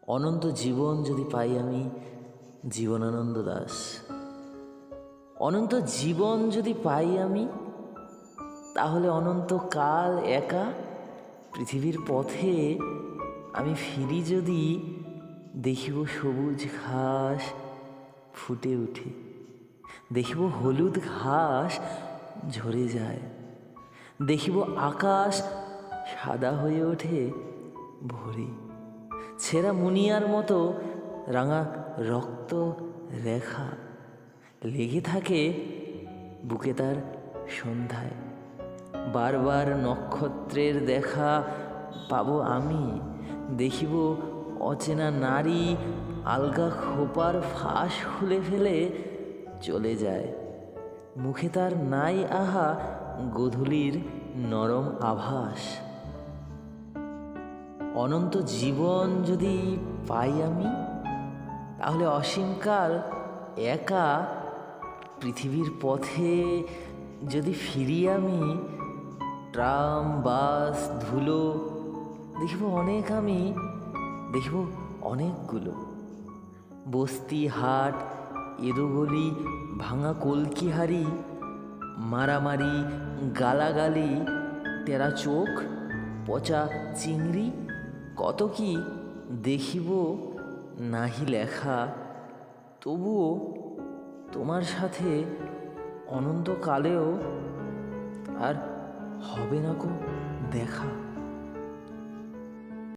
অনন্ত জীবন যদি পাই আমি জীবনানন্দ দাস। অনন্ত জীবন যদি পাই আমি, তাহলে অনন্তকাল একা পৃথিবীর পথে আমি ফিরি যদি, দেখিব সবুজ ঘাস ফুটে উঠে, দেখিব হলুদ ঘাস ঝরে যায়, দেখিব আকাশ সাদা হয়ে ওঠে ভোরে, ছেঁড়া মুনিয়ার মতো রাঙা রক্ত রেখা লেগে থাকে বুকে তার সন্ধ্যায়। বারবার নক্ষত্রের দেখা পাবো আমি, দেখিব অচেনা নারী আলগা খোপার ফাঁস খুলে ফেলে চলে যায়। মুখে তার নাই আহা গোধূলির নরম আভাস। অনন্ত জীবন যদি পাই আমি, তাহলে অসীমকাল একা পৃথিবীর পথে যদি ফিরি আমি, ট্রাম বাস ধুলো দেখিব অনেক আমি, দেখিব অনেকগুলো বস্তি হাট এদোগলি ভাঙা কলকিহারি, মারামারি গালাগালি টেরা চোখ পচা চিংড়ি, কত কি দেখিব নাহি লেখা। তবুও তোমার সাথে অনন্তকালেও আর হবে না কো দেখা।